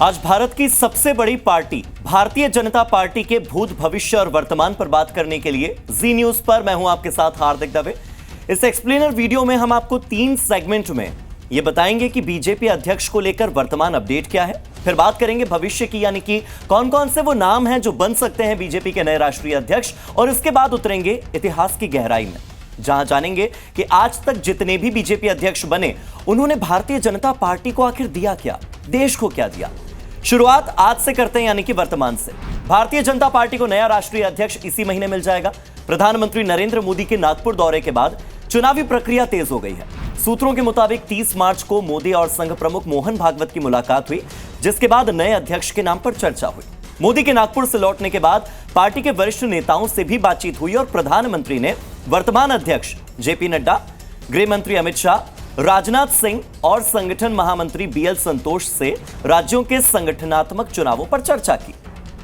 आज भारत की सबसे बड़ी पार्टी भारतीय जनता पार्टी के भूत, भविष्य और वर्तमान पर बात करने के लिए जी न्यूज पर मैं हूं आपके साथ हार्दिक दवे। इस एक्सप्लेनर वीडियो में हम आपको 3 सेगमेंट में यह बताएंगे कि बीजेपी अध्यक्ष को लेकर वर्तमान अपडेट क्या है, फिर बात करेंगे भविष्य की, यानी कि कौन कौन से वो नाम हैं जो बन सकते हैं बीजेपी के नए राष्ट्रीय अध्यक्ष, और इसके बाद उतरेंगे इतिहास की गहराई में, जहां जानेंगे कि आज तक जितने भी बीजेपी अध्यक्ष बने उन्होंने भारतीय जनता पार्टी को आखिर दिया क्या, देश को क्या दिया। शुरुआत आज से करते हैं, यानी कि वर्तमान से। भारतीय जनता पार्टी को नया राष्ट्रीय अध्यक्ष इसी महीने मिल जाएगा। प्रधानमंत्री नरेंद्र मोदी के नागपुर दौरे के बाद चुनावी प्रक्रिया तेज हो गई है। सूत्रों के मुताबिक 30 मार्च को मोदी और संघ प्रमुख मोहन भागवत की मुलाकात हुई, जिसके बाद नए अध्यक्ष के नाम पर चर्चा हुई। मोदी के नागपुर से लौटने के बाद पार्टी के वरिष्ठ नेताओं से भी बातचीत हुई और प्रधानमंत्री ने वर्तमान अध्यक्ष जेपी नड्डा, गृह मंत्री अमित शाह, राजनाथ सिंह और संगठन महामंत्री बीएल संतोष से राज्यों के संगठनात्मक चुनावों पर चर्चा की।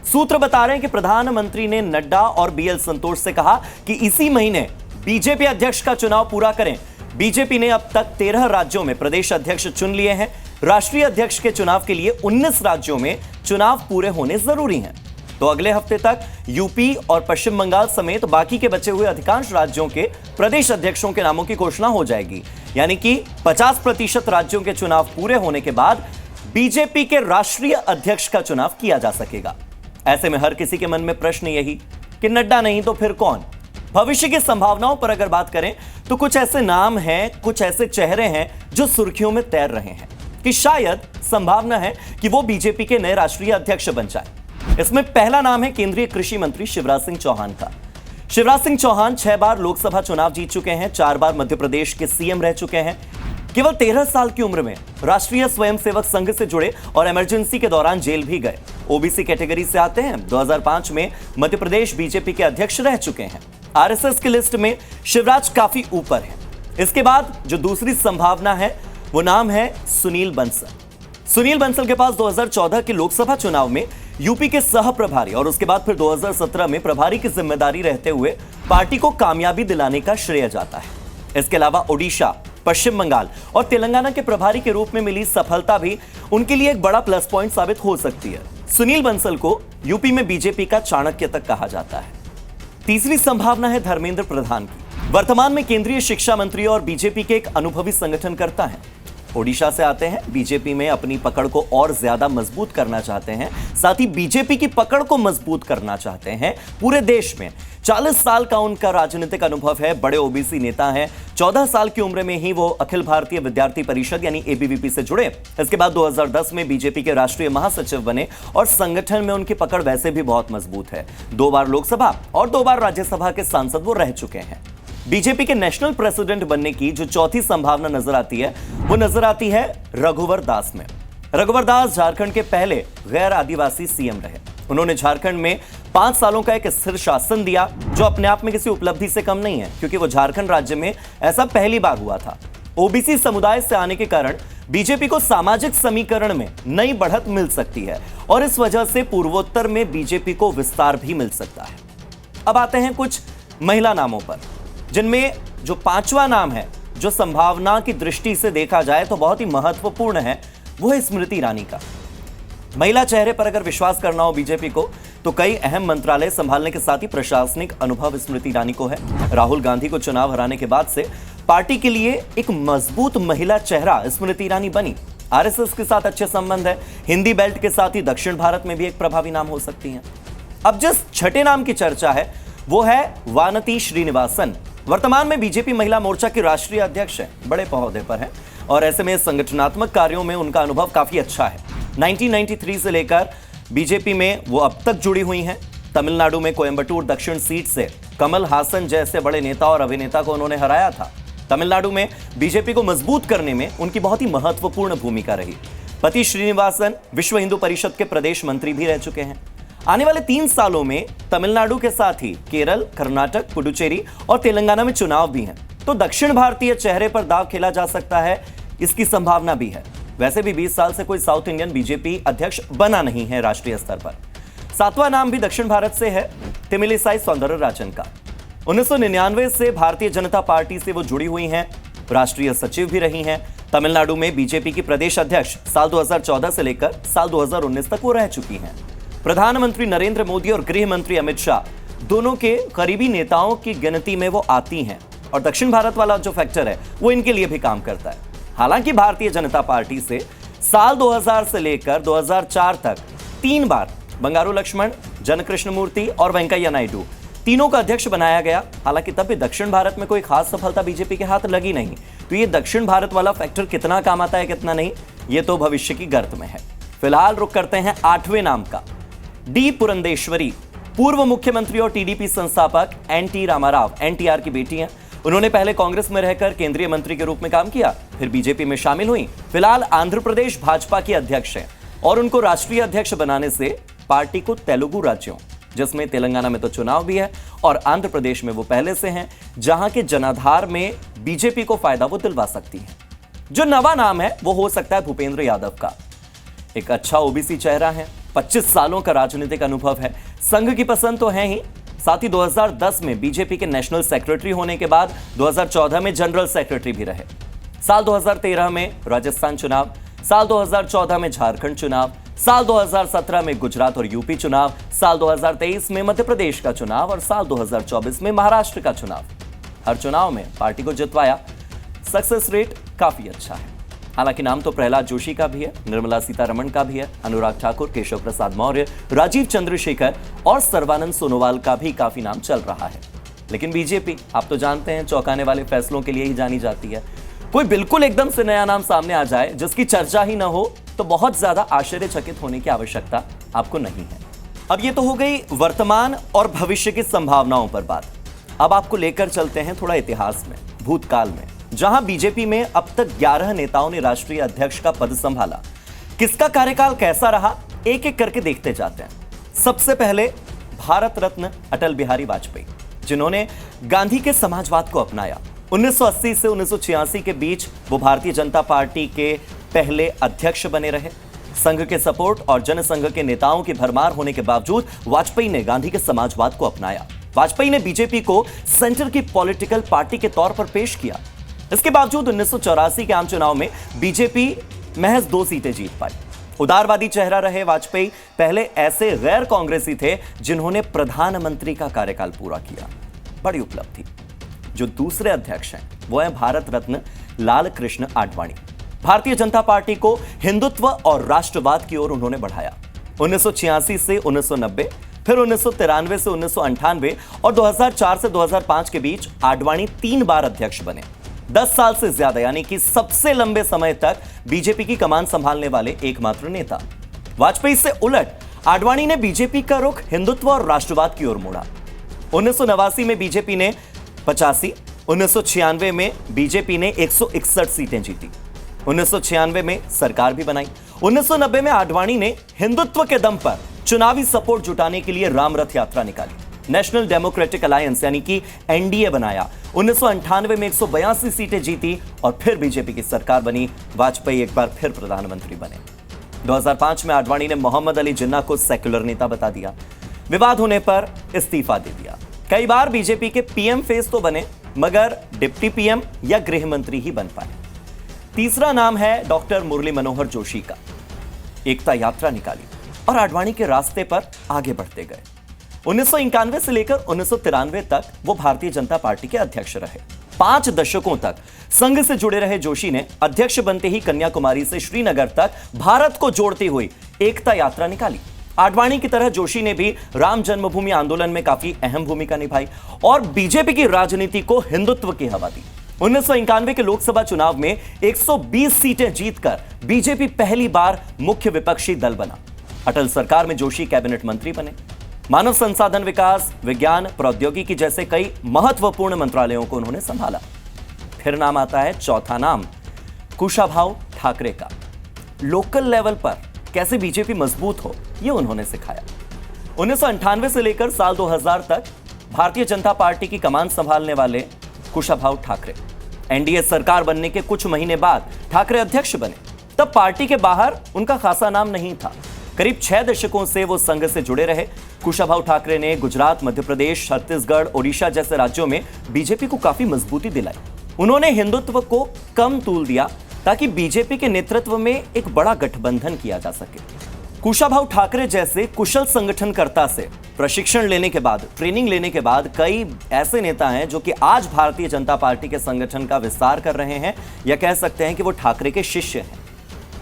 सूत्र बता रहे हैं कि प्रधानमंत्री ने नड्डा और बीएल संतोष से कहा कि इसी महीने बीजेपी अध्यक्ष का चुनाव पूरा करें। बीजेपी ने अब तक 13 राज्यों में प्रदेश अध्यक्ष चुन लिए हैं। राष्ट्रीय अध्यक्ष के चुनाव के लिए 19 राज्यों में चुनाव पूरे होने जरूरी हैं। तो अगले हफ्ते तक यूपी और पश्चिम बंगाल समेत बाकी के बचे हुए अधिकांश राज्यों के प्रदेश अध्यक्षों के नामों की घोषणा हो जाएगी, यानी कि 50% राज्यों के चुनाव पूरे होने के बाद बीजेपी के राष्ट्रीय अध्यक्ष का चुनाव किया जा सकेगा। ऐसे में हर किसी के मन में प्रश्न यही कि नड्डा नहीं तो फिर कौन। भविष्य की संभावनाओं पर अगर बात करें तो कुछ ऐसे नाम हैं, कुछ ऐसे चेहरे हैं जो सुर्खियों में तैर रहे हैं कि शायद संभावना है कि वो बीजेपी के नए राष्ट्रीय अध्यक्ष बन जाए। इसमें पहला नाम है केंद्रीय कृषि मंत्री शिवराज सिंह चौहान का। शिवराज सिंह चौहान 6 बार लोकसभा चुनाव जीत चुके हैं, 4 बार मध्य प्रदेश के सीएम रह चुके हैं। केवल 13 साल की उम्र में राष्ट्रीय स्वयंसेवक संघ से जुड़े और इमरजेंसी के दौरान जेल भी गए। ओबीसी कैटेगरी से आते हैं। 2005 में मध्य प्रदेश बीजेपी के अध्यक्ष रह चुके हैं। आरएसएस की लिस्ट में शिवराज काफी ऊपर है। इसके बाद जो दूसरी संभावना है वो नाम है सुनील बंसल। सुनील बंसल के पास 2014 के लोकसभा चुनाव में यूपी के सह प्रभारी और उसके बाद फिर 2017 में प्रभारी की जिम्मेदारी रहते हुए पार्टी को कामयाबी दिलाने का श्रेय जाता है। इसके अलावा ओडिशा, पश्चिम बंगाल और तेलंगाना के प्रभारी के रूप में मिली सफलता भी उनके लिए एक बड़ा प्लस पॉइंट साबित हो सकती है। सुनील बंसल को यूपी में बीजेपी का चाणक्य तक कहा जाता है। तीसरी संभावना है धर्मेंद्र प्रधान की। वर्तमान में केंद्रीय शिक्षा मंत्री और बीजेपी के एक अनुभवी संगठनकर्ता हैं। ओडिशा से आते हैं, बीजेपी में अपनी पकड़ को और ज्यादा मजबूत करना चाहते हैं, साथ ही बीजेपी की पकड़ को मजबूत करना चाहते हैं पूरे देश में। 40 साल का उनका राजनीतिक अनुभव है, बड़े ओबीसी नेता हैं। 14 साल की उम्र में ही वो अखिल भारतीय विद्यार्थी परिषद यानी एबीवीपी से जुड़े। इसके बाद 2010 में बीजेपी के राष्ट्रीय महासचिव बने और संगठन में उनकी पकड़ वैसे भी बहुत मजबूत है। 2 बार लोकसभा और 2 बार राज्यसभा के सांसद वो रह चुके हैं। बीजेपी के नेशनल प्रेसिडेंट बनने की जो चौथी संभावना नजर आती है वो नजर आती है रघुवर दास में। रघुवर दास झारखंड के पहले गैर आदिवासी सीएम रहे। उन्होंने झारखंड में 5 सालों का एक स्थिर शासन दिया, जो अपने आप में किसी उपलब्धि से कम नहीं है, क्योंकि वो झारखंड राज्य में ऐसा पहली बार हुआ था। ओबीसी समुदाय से आने के कारण बीजेपी को सामाजिक समीकरण में नई बढ़त मिल सकती है और इस वजह से पूर्वोत्तर में बीजेपी को विस्तार भी मिल सकता है। अब आते हैं कुछ महिला नामों पर, जिनमें जो 5वां नाम है जो संभावना की दृष्टि से देखा जाए तो बहुत ही महत्वपूर्ण है, वो है स्मृति ईरानी का। महिला चेहरे पर अगर विश्वास करना हो बीजेपी को तो कई अहम मंत्रालय संभालने के साथ ही प्रशासनिक अनुभव स्मृति ईरानी को है। राहुल गांधी को चुनाव हराने के बाद से पार्टी के लिए एक मजबूत महिला चेहरा स्मृति ईरानी बनी। आरएसएस के साथ अच्छे संबंध है। हिंदी बेल्ट के साथ ही दक्षिण भारत में भी एक प्रभावी नाम हो सकती हैं। अब जिस छठे नाम की चर्चा है वो है वानती श्रीनिवासन। वर्तमान में बीजेपी महिला मोर्चा की राष्ट्रीय अध्यक्ष है, बड़े पौधे पर हैं और ऐसे में संगठनात्मक कार्यों में उनका अनुभव काफी अच्छा है। 1993 से लेकर बीजेपी में वो अब तक जुड़ी हुई हैं। तमिलनाडु में कोयंबटूर दक्षिण सीट से कमल हासन जैसे बड़े नेता और अभिनेता को उन्होंने हराया था। तमिलनाडु में बीजेपी को मजबूत करने में उनकी बहुत ही महत्वपूर्ण भूमिका रही। पति श्रीनिवासन विश्व हिंदू परिषद के प्रदेश मंत्री भी रह चुके हैं। आने वाले 3 सालों में तमिलनाडु के साथ ही केरल, कर्नाटक, पुडुचेरी और तेलंगाना में चुनाव भी हैं, तो दक्षिण भारतीय चेहरे पर दांव खेला जा सकता है, इसकी संभावना भी है। वैसे भी 20 साल से कोई साउथ इंडियन बीजेपी अध्यक्ष बना नहीं है राष्ट्रीय स्तर पर। 7वां नाम भी दक्षिण भारत से है, तमिलिसाई सौंदरराजन का। 1999 से भारतीय जनता पार्टी से वो जुड़ी हुई हैं, राष्ट्रीय सचिव भी रही हैं। तमिलनाडु में बीजेपी की प्रदेश अध्यक्ष साल 2014 से लेकर साल 2019 तक वो रह चुकी हैं। प्रधानमंत्री नरेंद्र मोदी और गृह मंत्री अमित शाह दोनों के करीबी नेताओं की गिनती में वो आती हैं और दक्षिण भारत वाला जो फैक्टर है वो इनके लिए भी काम करता है। हालांकि भारतीय जनता पार्टी से साल 2000 से लेकर 2004 तक 3 बार बंगारू लक्ष्मण, जन कृष्णमूर्ति और वेंकैया नायडू तीनों का अध्यक्ष बनाया गया। हालांकि तब भी दक्षिण भारत में कोई खास सफलता बीजेपी के हाथ लगी नहीं। तो ये दक्षिण भारत वाला फैक्टर कितना काम आता है कितना नहीं, ये तो भविष्य की गर्त में है। फिलहाल रुक करते हैं 8वें नाम का। डी पुरंदेश्वरी पूर्व मुख्यमंत्री और टीडीपी संस्थापक एनटी रामाराव एनटीआर की बेटी हैं। उन्होंने पहले कांग्रेस में रहकर केंद्रीय मंत्री के रूप में काम किया, फिर बीजेपी में शामिल हुई। फिलहाल आंध्र प्रदेश भाजपा की अध्यक्ष हैं और उनको राष्ट्रीय अध्यक्ष बनाने से पार्टी को तेलुगु राज्यों, जिसमें तेलंगाना में तो चुनाव भी है और आंध्र प्रदेश में वो पहले से हैं, जहां के जनाधार में बीजेपी को फायदा वो दिलवा सकती है। जो नवा नाम है वो हो सकता है भूपेंद्र यादव का। एक अच्छा ओबीसी चेहरा है, 25 सालों का राजनीतिक अनुभव है, संघ की पसंद तो है ही, साथ ही 2010 में बीजेपी के नेशनल सेक्रेटरी होने के बाद 2014 में जनरल सेक्रेटरी भी रहे। साल 2013 में राजस्थान चुनाव, साल 2014 में झारखंड चुनाव, साल 2017 में गुजरात और यूपी चुनाव, साल 2023 में मध्य प्रदेश का चुनाव और साल 2024 में महाराष्ट्र का चुनाव। हर चुनाव में पार्टी को जितवाया। सक्सेस रेट काफी अच्छा है। हालांकि नाम तो प्रहलाद जोशी का भी है, निर्मला सीतारमण का भी है, अनुराग ठाकुर, केशव प्रसाद मौर्य, राजीव चंद्रशेखर और सर्बानंद सोनोवाल का भी काफी नाम चल रहा है। लेकिन बीजेपी, आप तो जानते हैं, चौंकाने वाले फैसलों के लिए ही जानी जाती है। कोई बिल्कुल एकदम से नया नाम सामने आ जाए जिसकी चर्चा ही ना हो तो बहुत ज्यादा आश्चर्यचकित होने की आवश्यकता आपको नहीं है। अब ये तो हो गई वर्तमान और भविष्य की संभावनाओं पर बात। अब आपको लेकर चलते हैं थोड़ा इतिहास में, भूतकाल में, जहां बीजेपी में अब तक 11 नेताओं ने राष्ट्रीय अध्यक्ष का पद संभाला। किसका कार्यकाल कैसा रहा, एक एक करके देखते जाते हैं। सबसे पहले भारत रत्न अटल बिहारी वाजपेयी, जिन्होंने गांधी के समाजवाद को अपनाया। 1980 से 1986 के बीच वो भारतीय जनता पार्टी के पहले अध्यक्ष बने रहे। संघ के सपोर्ट और जनसंघ के नेताओं की भरमार होने के बावजूद वाजपेयी ने गांधी के समाजवाद को अपनाया। वाजपेयी ने बीजेपी को सेंटर की पॉलिटिकल पार्टी के तौर पर पेश किया। इसके बावजूद 1984 के आम चुनाव में बीजेपी महज 2 सीटें जीत पाई। उदारवादी चेहरा रहे वाजपेयी पहले ऐसे गैर कांग्रेसी थे जिन्होंने प्रधानमंत्री का कार्यकाल पूरा किया। बड़ी उपलब्धि। जो दूसरे अध्यक्ष हैं वो है भारत रत्न लाल कृष्ण आडवाणी। भारतीय जनता पार्टी को हिंदुत्व और राष्ट्रवाद की ओर उन्होंने बढ़ाया। 1986 से 1990, फिर 1993 से 1998 और 2004 से 2005 के बीच आडवाणी 3 बार अध्यक्ष बने। 10 साल से ज्यादा, यानी कि सबसे लंबे समय तक बीजेपी की कमान संभालने वाले एकमात्र नेता। वाजपेयी से उलट आडवाणी ने बीजेपी का रुख हिंदुत्व और राष्ट्रवाद की ओर मोड़ा। 1989 में बीजेपी ने 85, 1996 में बीजेपी ने 161 सीटें जीती। 1996 में सरकार भी बनाई। 1990 में आडवाणी ने हिंदुत्व के दम पर चुनावी सपोर्ट जुटाने के लिए राम रथ यात्रा निकाली। नेशनल डेमोक्रेटिक अलायंस यानी कि एनडीए बनाया। 1998 में 182 सीटें जीती और फिर बीजेपी की सरकार बनी। वाजपेयी एक बार फिर प्रधानमंत्री बने। 2005 में आडवाणी ने मोहम्मद अली जिन्ना को सेक्युलर नेता बता दिया। विवाद होने पर इस्तीफा दे दिया। कई बार बीजेपी के पीएम फेस तो बने, मगर डिप्टी पीएम या गृह मंत्री ही बन पाए। तीसरा नाम है डॉक्टर मुरली मनोहर जोशी का। एकता यात्रा निकाली और आडवाणी के रास्ते पर आगे बढ़ते गए। 1991 से लेकर 1993 तक वो भारतीय जनता पार्टी के अध्यक्ष रहे। 5 दशकों तक संघ से जुड़े रहे जोशी ने अध्यक्ष बनते ही कन्याकुमारी से श्रीनगर तक भारत को जोड़ती हुई एकता यात्रा निकाली। आडवाणी की तरह जोशी ने भी राम जन्मभूमि आंदोलन में काफी अहम भूमिका निभाई और बीजेपी की राजनीति को हिंदुत्व की हवा दी। 1991 के लोकसभा चुनाव में 120 सीटें जीतकर बीजेपी पहली बार मुख्य विपक्षी दल बना। अटल सरकार में जोशी कैबिनेट मंत्री बने। मानव संसाधन विकास, विज्ञान, प्रौद्योगिकी जैसे कई महत्वपूर्ण मंत्रालयों को उन्होंने संभाला। फिर नाम आता है चौथा नाम, कुशाभाऊ ठाकरे का। लोकल लेवल पर कैसे बीजेपी मजबूत हो, यह उन्होंने सिखाया। 1998 से लेकर साल 2000 तक भारतीय जनता पार्टी की कमान संभालने वाले कुशाभाऊ ठाकरे एनडीए सरकार बनने के कुछ महीने बाद ठाकरे अध्यक्ष बने। तब पार्टी के बाहर उनका खासा नाम नहीं था। करीब 6 दशकों से वो संघ से जुड़े रहे। कुशाभाऊ ठाकरे ने गुजरात, मध्य प्रदेश, छत्तीसगढ़, ओडिशा जैसे राज्यों में बीजेपी को काफी मजबूती दिलाई। उन्होंने हिंदुत्व को कम तूल दिया ताकि बीजेपी के नेतृत्व में एक बड़ा गठबंधन किया जा सके। कुशाभाऊ ठाकरे जैसे कुशल संगठनकर्ता से प्रशिक्षण लेने के बाद, ट्रेनिंग लेने के बाद कई ऐसे नेता हैं जो कि आज भारतीय जनता पार्टी के संगठन का विस्तार कर रहे हैं, या कह सकते हैं कि वो ठाकरे के शिष्य हैं।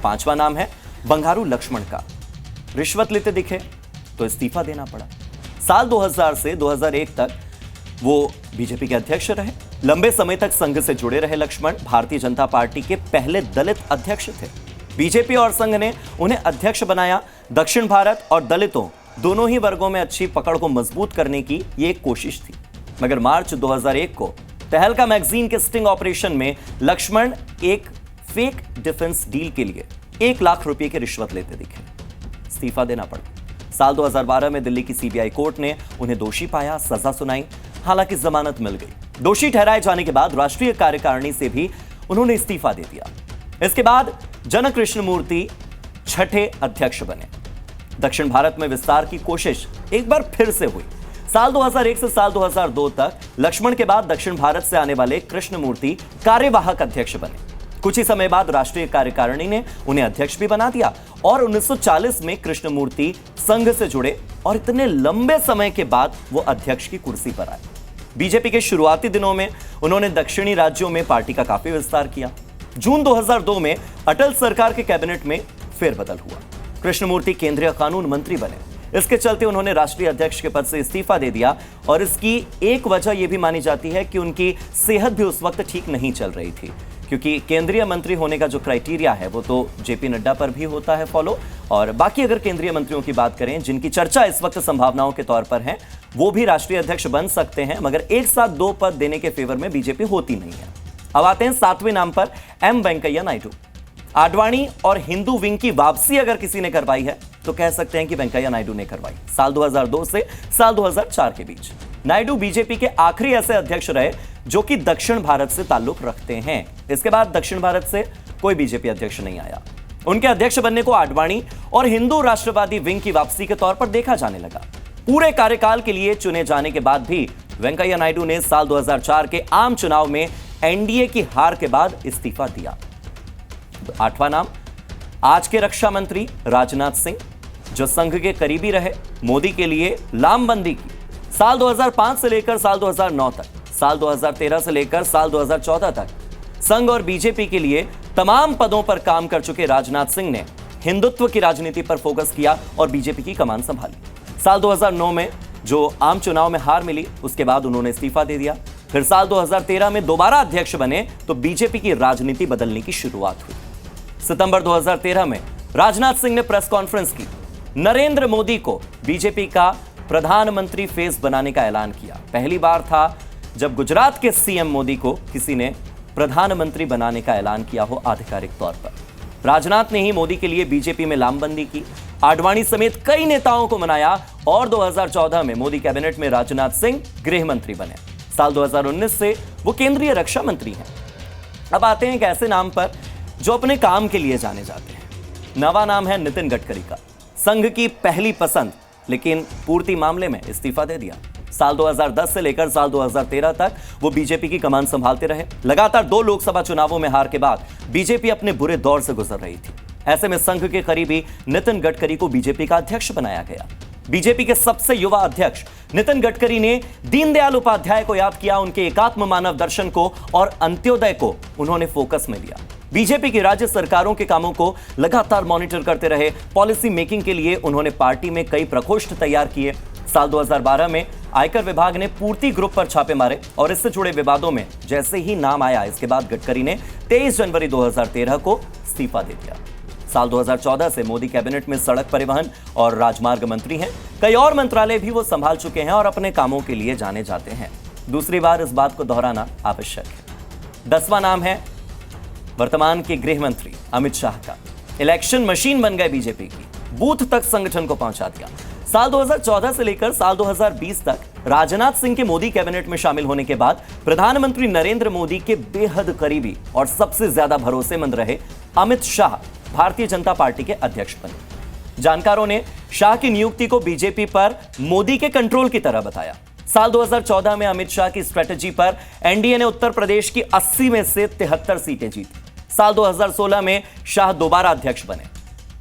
5वां नाम है बंगारू लक्ष्मण का। रिश्वत लेते दिखे तो इस्तीफा देना पड़ा। साल 2000 से 2001 तक वो बीजेपी के अध्यक्ष रहे। लंबे समय तक संघ से जुड़े रहे लक्ष्मण भारतीय जनता पार्टी के पहले दलित अध्यक्ष थे। बीजेपी और संघ ने उन्हें अध्यक्ष बनाया। दक्षिण भारत और दलितों दोनों ही वर्गों में अच्छी पकड़ को मजबूत करने की ये एक कोशिश थी। मगर मार्च 2001 को तहलका मैगजीन के स्टिंग ऑपरेशन में लक्ष्मण एक फेक डिफेंस डील के लिए 1 लाख रुपए की रिश्वत लेते दिखे। इस्तीफा देना पड़ा। साल 2012 में दिल्ली की सीबीआई कोर्ट ने उन्हें दोषी पाया, सजा सुनाई, हालांकि जमानत मिल गई। दोषी ठहराए जाने के बाद राष्ट्रीय कार्यकारिणी से भी उन्होंने इस्तीफा दे दिया। इसके बाद जनक कृष्णमूर्ति छठे अध्यक्ष बने। दक्षिण भारत में विस्तार की कोशिश एक बार फिर से हुई। साल 2001 से साल 2002 तक लक्ष्मण के बाद दक्षिण भारत से आने वाले कृष्णमूर्ति कार्यवाहक अध्यक्ष बने। कुछ ही समय बाद राष्ट्रीय कार्यकारिणी ने उन्हें अध्यक्ष भी बना दिया और 1940 में कृष्णमूर्ति संघ से जुड़े और इतने लंबे समय के बाद वो अध्यक्ष की कुर्सी पर आए। बीजेपी के शुरुआती दिनों में उन्होंने दक्षिणी राज्यों में पार्टी का काफी विस्तार किया। जून 2002 में अटल सरकार के कैबिनेट में फेरबदल हुआ। कृष्णमूर्ति केंद्रीय कानून मंत्री बने। इसके चलते उन्होंने राष्ट्रीय अध्यक्ष के पद से इस्तीफा दे दिया और इसकी एक वजह यह भी मानी जाती है कि उनकी सेहत भी उस वक्त ठीक नहीं चल रही थी, क्योंकि केंद्रीय मंत्री होने का जो क्राइटेरिया है वो तो जेपी नड्डा पर भी होता है फॉलो, और बाकी अगर केंद्रीय मंत्रियों की बात करें जिनकी चर्चा इस वक्त संभावनाओं के तौर पर है, वो भी राष्ट्रीय अध्यक्ष बन सकते हैं, मगर एक साथ 2 पद देने के फेवर में बीजेपी होती नहीं है। अब आते हैं 7वें नाम पर, एम वेंकैया नायडू। आडवाणी और हिंदू विंग की वापसी अगर किसी ने करवाई है तो कह सकते हैं कि वेंकैया नायडू ने करवाई। साल 2002 से साल 2004 के बीच नायडू बीजेपी के आखिरी ऐसे अध्यक्ष रहे जो कि दक्षिण भारत से ताल्लुक रखते हैं। इसके बाद दक्षिण भारत से कोई बीजेपी अध्यक्ष नहीं आया। उनके अध्यक्ष बनने को आडवाणी और हिंदू राष्ट्रवादी विंग की वापसी के तौर पर देखा जाने लगा। पूरे कार्यकाल के लिए चुने जाने के बाद भी वेंकैया नायडू ने साल 2004 के आम चुनाव में एनडीए की हार के बाद इस्तीफा दिया। 8वां नाम, आज के रक्षा मंत्री राजनाथ सिंह, जो संघ के करीबी रहे, मोदी के लिए लामबंदी की। साल 2005 से लेकर साल 2009 तक, साल 2013 से लेकर साल 2014 तक संघ और बीजेपी के लिए तमाम पदों पर काम कर चुके राजनाथ सिंह ने हिंदुत्व की राजनीति पर फोकस किया और बीजेपी की कमान संभाली। साल 2009 में जो आम चुनाव में हार मिली, उसके बाद उन्होंने इस्तीफा दे दिया। फिर साल 2013 में दोबारा अध्यक्ष बने तो बीजेपी की राजनीति बदलने की शुरुआत हुई। सितंबर 2013 में राजनाथ सिंह ने प्रेस कॉन्फ्रेंस की, नरेंद्र मोदी को बीजेपी का प्रधानमंत्री फेस बनाने का ऐलान किया। पहली बार था जब गुजरात के सीएम मोदी को किसी ने प्रधानमंत्री बनाने का ऐलान किया हो आधिकारिक तौर पर। राजनाथ ने ही मोदी के लिए बीजेपी में लामबंदी की, आडवाणी समेत कई नेताओं को मनाया और 2014 में मोदी कैबिनेट में राजनाथ सिंह गृह मंत्री बने। साल 2019 से वो केंद्रीय रक्षा मंत्री हैं। अब आते हैं एक ऐसे नाम पर जो अपने काम के लिए जाने जाते हैं। 9वां नाम है नितिन गडकरी का। संघ की पहली पसंद, लेकिन पूर्ति मामले में इस्तीफा दे दिया। साल 2010 से लेकर साल 2013 तक वो बीजेपी की कमान संभालते रहे। लगातार 2 लोकसभा चुनावों में हार के बाद बीजेपी अपने बुरे दौर से गुजर रही थी। ऐसे में संघ के करीबी नितिन गडकरी को बीजेपी का अध्यक्ष बनाया गया। बीजेपी के सबसे युवा अध्यक्ष नितिन गडकरी ने दीनदयाल उपाध्याय को याद किया, उनके एकात्म मानव दर्शन को और अंत्योदय को उन्होंने फोकस में लिया। बीजेपी की राज्य सरकारों के कामों को लगातार मॉनिटर करते रहे। पॉलिसी मेकिंग के लिए उन्होंने पार्टी में कई प्रकोष्ठ तैयार किए। साल 2012 में आयकर विभाग ने पूर्ति ग्रुप पर छापे मारे और इससे जुड़े विवादों में जैसे ही नाम आया, इसके बाद गडकरी ने 23 जनवरी 2013 को इस्तीफा दे दिया। साल 2014 से मोदी कैबिनेट में सड़क परिवहन और राजमार्ग मंत्री हैं। कई और मंत्रालय भी वो संभाल चुके हैं और अपने कामों के लिए जाने जाते हैं। दूसरी बार इस बात को दोहराना आवश्यक है। 10वां नाम है वर्तमान के गृह मंत्री अमित शाह का। इलेक्शन मशीन बन गए बीजेपी की, बूथ तक संगठन को पहुंचा दिया। साल 2014 से लेकर साल 2020 तक राजनाथ सिंह के मोदी कैबिनेट में शामिल होने के बाद प्रधानमंत्री नरेंद्र मोदी के बेहद करीबी और सबसे ज्यादा भरोसेमंद रहे अमित शाह भारतीय जनता पार्टी के अध्यक्ष बने। जानकारों ने शाह की नियुक्ति को बीजेपी पर मोदी के कंट्रोल की तरह बताया। साल 2014 में अमित शाह की स्ट्रेटजी पर एनडीए ने उत्तर प्रदेश की 80 में से 73 सीटें जीती। साल 2016 में शाह दोबारा अध्यक्ष बने।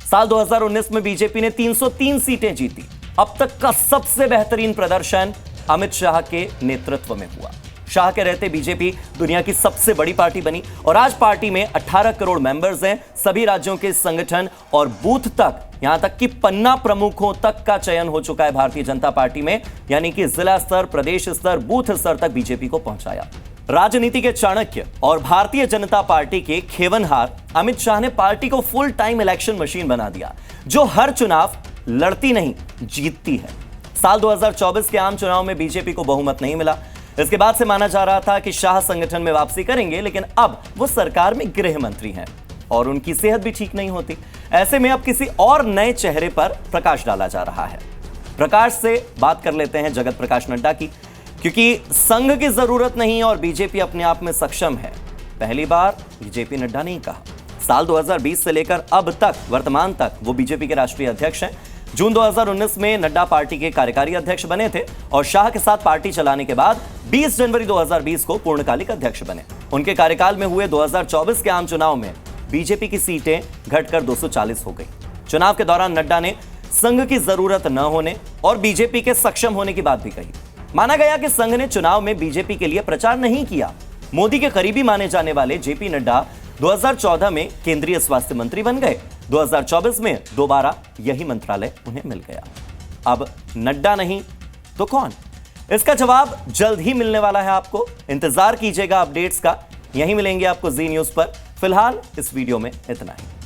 साल 2019 में बीजेपी ने 303 सीटें जीती। अब तक का सबसे बेहतरीन प्रदर्शन अमित शाह के नेतृत्व में हुआ। शाह के रहते बीजेपी दुनिया की सबसे बड़ी पार्टी बनी और आज पार्टी में 18 करोड़ मेंबर्स हैं। सभी राज्यों के संगठन और बूथ तक, यहां तक कि पन्ना प्रमुखों तक का चयन हो चुका है भारतीय जनता पार्टी में, यानी कि जिला स्तर, प्रदेश स्तर, बूथ स्तर तक बीजेपी को पहुंचाया। राजनीति के चाणक्य और भारतीय जनता पार्टी के खेवनहार अमित शाह ने पार्टी को फुल टाइम इलेक्शन मशीन बना दिया, जो हर चुनाव लड़ती नहीं, जीतती है। साल 2024 के आम चुनाव में बीजेपी को बहुमत नहीं मिला। इसके बाद से माना जा रहा था कि शाह संगठन में वापसी करेंगे, लेकिन अब वो सरकार में गृह मंत्री हैं और उनकी सेहत भी ठीक नहीं होती। ऐसे में अब किसी और नए चेहरे पर प्रकाश डाला जा रहा है। प्रकाश से बात कर लेते हैं जगत प्रकाश नड्डा की, क्योंकि संघ की जरूरत नहीं और बीजेपी अपने आप में सक्षम है, पहली बार बीजेपी नड्डा ने कहा। साल 2020 से लेकर अब तक, वर्तमान तक वो बीजेपी के राष्ट्रीय अध्यक्ष हैं। जून 2019 में नड्डा पार्टी के कार्यकारी अध्यक्ष बने थे और शाह के साथ पार्टी चलाने के बाद 20 जनवरी 2020 को पूर्णकालिक अध्यक्ष बने। उनके कार्यकाल में हुए 2024 के आम चुनाव में बीजेपी की सीटें घटकर 240 हो गई। चुनाव के दौरान नड्डा ने संघ की जरूरत न होने और बीजेपी के सक्षम होने की बात भी कही। माना गया कि संघ ने चुनाव में बीजेपी के लिए प्रचार नहीं किया। मोदी के करीबी माने जाने वाले जेपी नड्डा 2014 में केंद्रीय स्वास्थ्य मंत्री बन गए। 2024 में दोबारा यही मंत्रालय उन्हें मिल गया। अब नड्डा नहीं तो कौन? इसका जवाब जल्द ही मिलने वाला है आपको। इंतजार कीजिएगा अपडेट्स का। यहीं मिलेंगे आपको जी न्यूज़ पर। फिलहाल इस वीडियो में इतना ही।